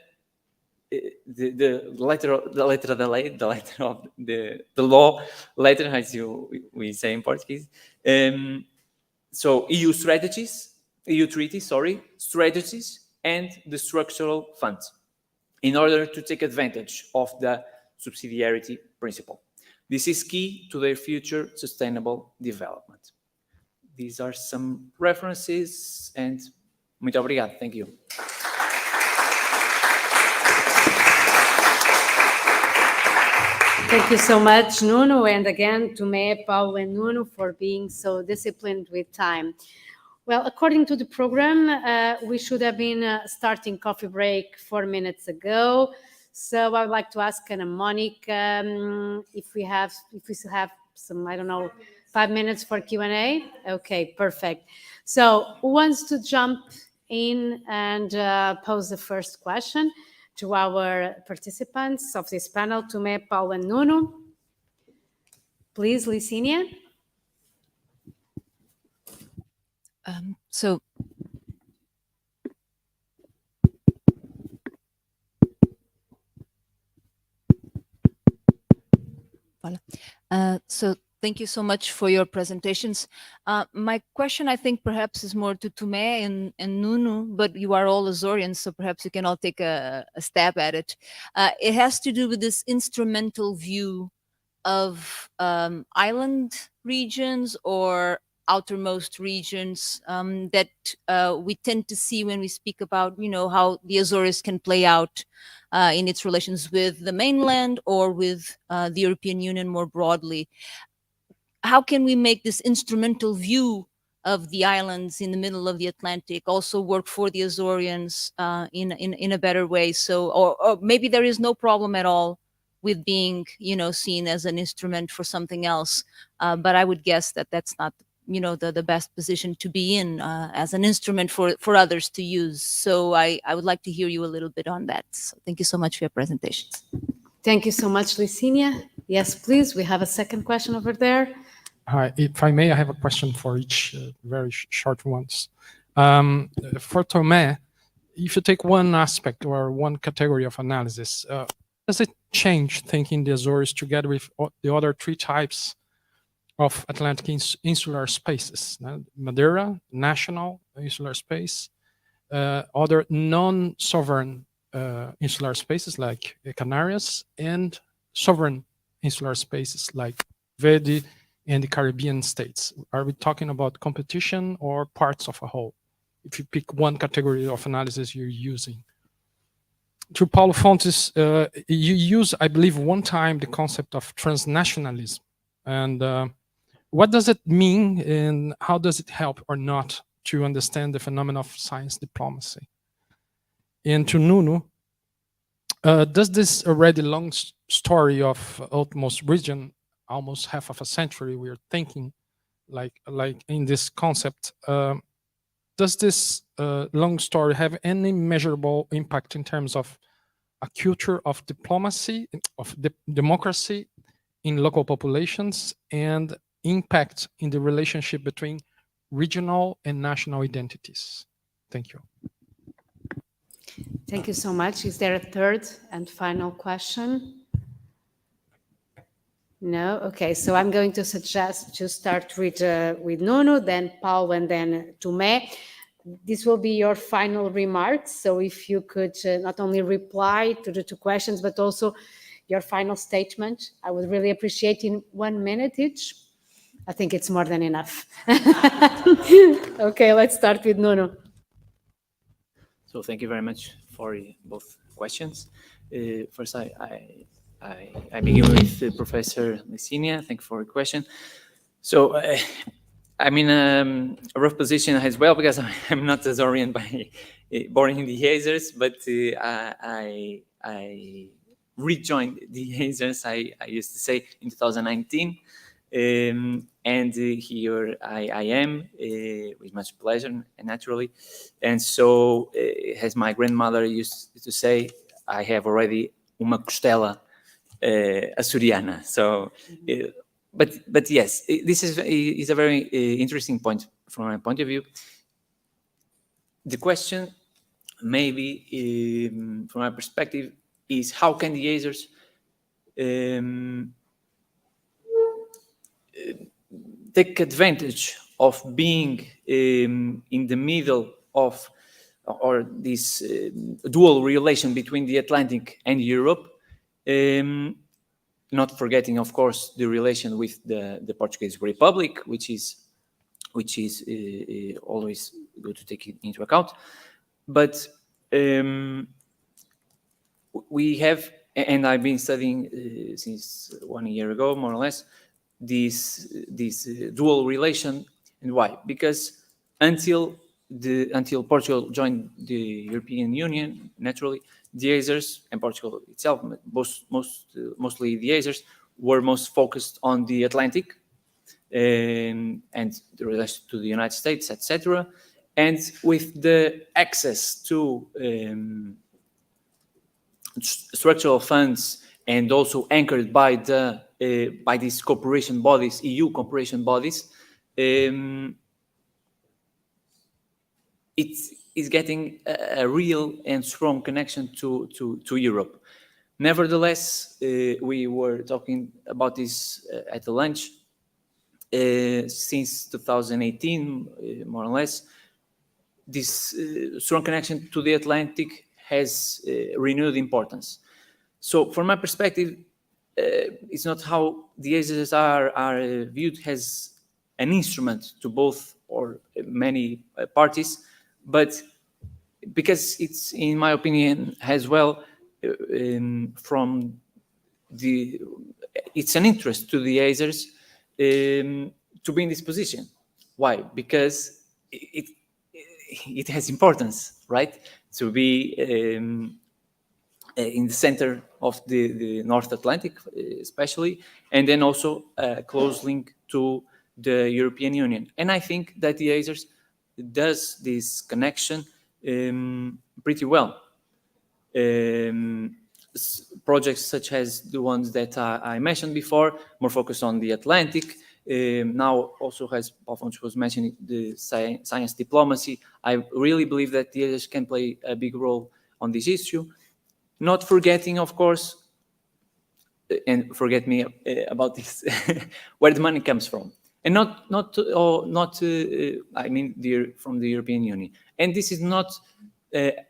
Speaker 5: law letter, as we say in Portuguese. So EU treaties, strategies, and the structural funds, in order to take advantage of the subsidiarity principle. This is key to their future sustainable development. These are some references, and muito obrigado. Thank you.
Speaker 1: Thank you so much, Nuno, and again, Tome, Paulo, and Nuno for being so disciplined with time. Well, according to the program, we should have been starting coffee break 4 minutes ago. So I would like to ask Anna Monica if we still have some, 5 minutes for Q&A. Okay, perfect. So who wants to jump in and pose the first question to our participants of this panel, Tome, Paulo, and Nuno? Please, Licinia.
Speaker 6: So thank you so much for your presentations. My question, I think, perhaps is more to Tome and Nuno, but you are all Azoreans, so perhaps you can all take a stab at it. It has to do with this instrumental view of island regions or outermost regions that we tend to see when we speak about, how the Azores can play out in its relations with the mainland or with the European Union more broadly. How can we make this instrumental view of the islands in the middle of the Atlantic also work for the Azoreans in a better way? So, or maybe there is no problem at all with being, seen as an instrument for something else. But I would guess that that's not, the best position to be in as an instrument for others to use. So I would like to hear you a little bit on that. So thank you so much for your presentations.
Speaker 1: Thank you so much, Licinia. Yes, please. We have a second question over there.
Speaker 7: Hi, if I may, I have a question for each, very short ones. For Tome, if you take one aspect or one category of analysis, does it change thinking the Azores together with the other three types of Atlantic insular spaces? Madeira, national insular space, other non-sovereign insular spaces like Canarias, and sovereign insular spaces like Verde and the Caribbean states. Are we talking about competition or parts of a whole? If you pick one category of analysis you're using. To Paulo Fontes, you use, I believe, one time the concept of transnationalism. And what does it mean and how does it help or not to understand the phenomenon of science diplomacy? And to Nuno, does this already long story of Outermost Region, almost half of a century we are thinking like in this concept, does this long story have any measurable impact in terms of a culture of diplomacy, of democracy in local populations, and impact in the relationship between regional and national identities? Thank you.
Speaker 1: Thank you so much. Is there a third and final question? No? Okay, so I'm going to suggest to start with Nuno, then Paulo, and then Tome. This will be your final remarks. So if you could not only reply to the two questions, but also your final statement, I would really appreciate in 1 minute each. I think it's more than enough. Okay, let's start with Nuno.
Speaker 5: So thank you very much for both questions. First, I begin with Professor Licinia. Thank you for your question. So I'm in a rough position as well because I'm not Azorean born in the Azores, but I rejoined the Azores, I used to say, in 2019. And here I am with much pleasure, naturally. And so, as my grandmother used to say, I have already uma costela Açoriana. So, but yes, this is a very interesting point from my point of view. The question, maybe from my perspective, is how can the Azores take advantage of being in the middle of or this dual relation between the Atlantic and Europe, not forgetting, of course, the relation with the Portuguese Republic, which is always good to take into account. But we have, and I've been studying since 1 year ago, more or less, this dual relation. And why? Because until Portugal joined the European Union, naturally, the Azores and Portugal itself, mostly the Azores, were most focused on the Atlantic and the relation to the United States, etc. And with the access to structural funds, and also anchored by these cooperation bodies, EU cooperation bodies, it is getting a real and strong connection to Europe. Nevertheless, we were talking about this at the lunch. Since 2018, more or less, this strong connection to the Atlantic has renewed importance. So from my perspective, it's not how the Azores are viewed as an instrument to both or many parties, but because it's, in my opinion, as well, it's an interest to the Azores to be in this position. Why? Because it has importance, right? To be in the center of the North Atlantic, especially, and then also a close link to the European Union. And I think that the Azores does this connection pretty well. Projects such as the ones that I mentioned before, more focused on the Atlantic. Now also, as Paulo was mentioning, the science diplomacy. I really believe that the Azores can play a big role on this issue. Not forgetting, of course, and forget me about this, where the money comes from, and not I mean from the European Union. And this is not a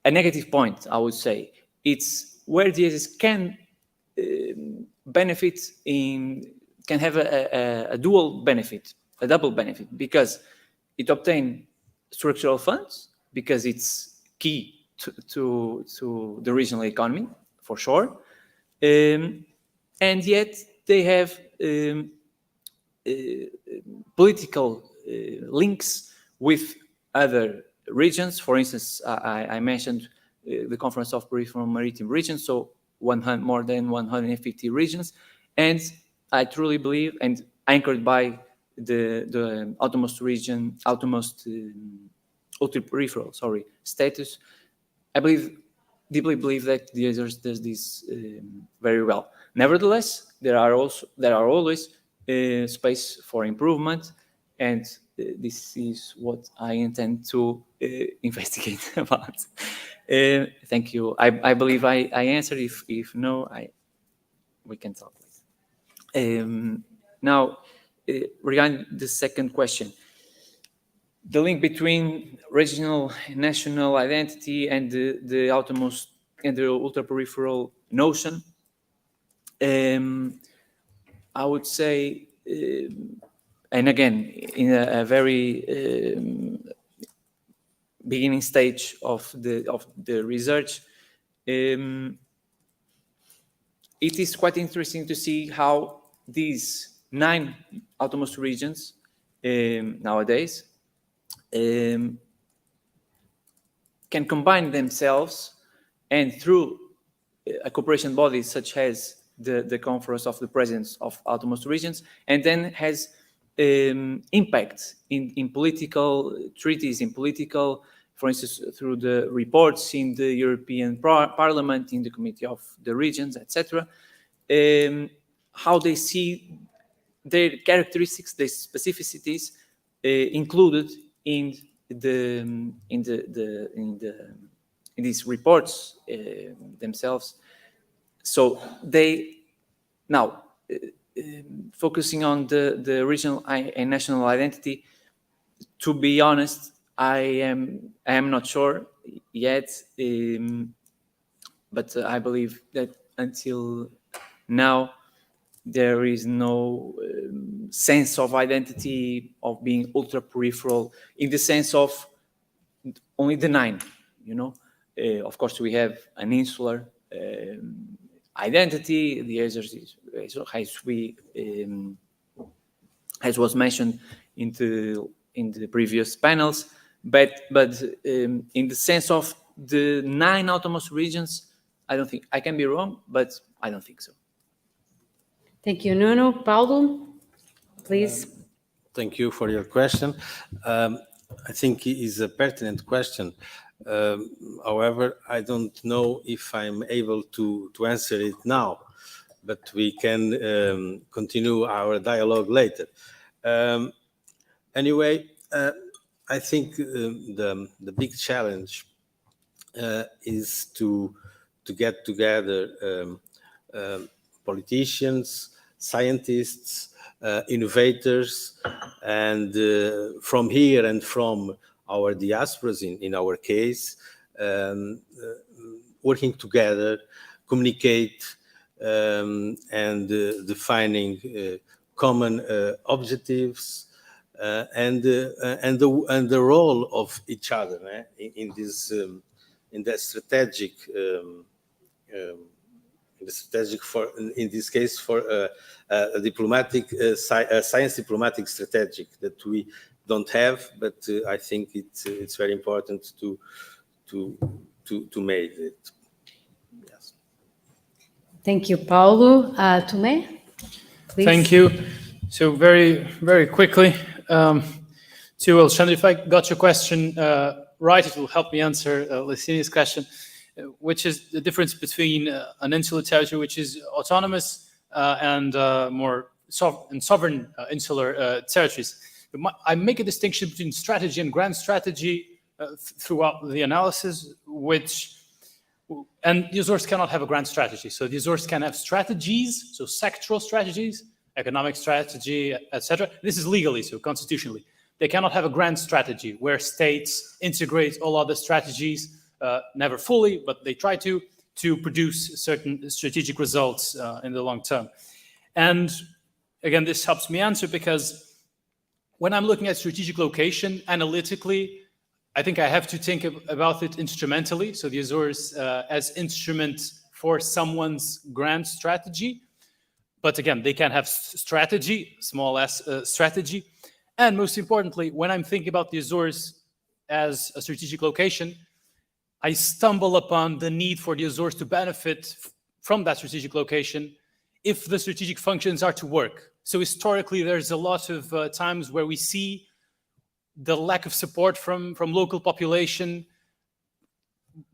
Speaker 5: negative point, I would say. It's where the Azores can benefit can have a dual benefit, a double benefit, because it obtains structural funds, because it's key to the regional economy, for sure. And yet they have political links with other regions. For instance, I mentioned the Conference of Peripheral Maritime Regions, so more than 150 regions. And I truly believe, and anchored by the outermost region, ultra-peripheral, status, I deeply believe that the Azores does this very well. Nevertheless, there are always space for improvement, and this is what I intend to investigate about. Thank you. I believe I answered. If no, we can talk later. Now, regarding the second question, the link between regional and national identity and the outermost and the ultra-peripheral notion, I would say, and again, in a very beginning stage of the research, it is quite interesting to see how these 9 outermost regions nowadays can combine themselves, and through a cooperation body such as the Conference of the Presidents of Outermost Regions, and then has impact in political treaties, for instance, through the reports in the European Parliament, in the Committee of the Regions, etc. How they see their characteristics, their specificities included in these reports themselves. So they now focusing on the regional and national identity. To be honest, I am not sure yet, but I believe that until now there is no sense of identity of being ultra peripheral in the sense of only the 9. Of course, we have an insular identity. The Azores, as was mentioned in the previous panels, but in the sense of the 9 outermost regions, I don't think. I can be wrong, but I don't think so.
Speaker 1: Thank you, Nuno. Paulo, please.
Speaker 3: Thank you for your question. I think it is a pertinent question. However, I don't know if I'm able to answer it now, but we can continue our dialogue later. Anyway, I think the big challenge is to get together politicians, scientists, innovators, and from here and from our diasporas, in our case, working together, communicate, and defining common objectives and the role of each other in this in the strategic in this case for a diplomatic science diplomatic strategic that we don't have, but I think it's very important to make it. Yes.
Speaker 1: Thank you, Paulo. Tome, please.
Speaker 2: Thank you. So very quickly, to Alexandre, if I got your question right, it will help me answer Licinia's question, which is the difference between an insular territory, which is autonomous, and more sovereign insular territories. I make a distinction between strategy and grand strategy throughout the analysis, and the Azores cannot have a grand strategy. So the Azores can have strategies, so sectoral strategies, economic strategy, etc. This is legally, so constitutionally. They cannot have a grand strategy where states integrate all other strategies, never fully, but they try to produce certain strategic results in the long term. And again, this helps me answer because when I'm looking at strategic location analytically, I think I have to think about it instrumentally. So the Azores as instrument for someone's grand strategy. But again, they can have strategy, small s strategy. And most importantly, when I'm thinking about the Azores as a strategic location, I stumble upon the need for the Azores to benefit from that strategic location if the strategic functions are to work. So historically, there's a lot of times where we see the lack of support from local population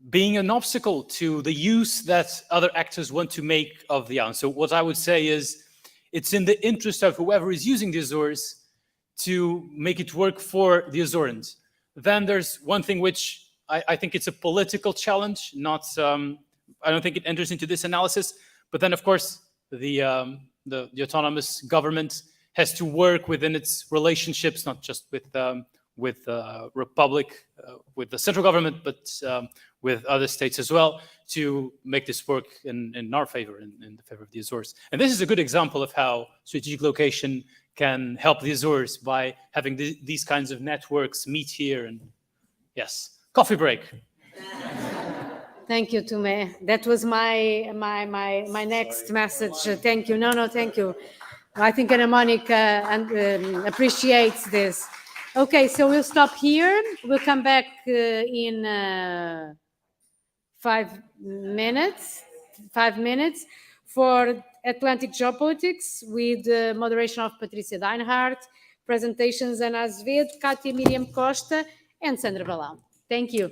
Speaker 2: being an obstacle to the use that other actors want to make of the island. So what I would say is it's in the interest of whoever is using the Azores to make it work for the Azoreans. Then there's one thing which I think it's a political challenge, not, I don't think it enters into this analysis, but then of course the autonomous government has to work within its relationships, not just with Republic, with the central government, but with other states as well, to make this work in our favor, in the favor of the Azores. And this is a good example of how strategic location can help the Azores by having these kinds of networks meet here. And yes, coffee break.
Speaker 1: Thank you, Tome. That was my next message. Thank you. No, thank you. I think Ana Monica appreciates this. Okay, so we'll stop here. We'll come back in 5 minutes. 5 minutes for Atlantic Geopolitics with the moderation of Patrícia Deinhardt, presentations Ana Azevedo, Kátia Miriam Costa, and Sandra Balão. Thank you.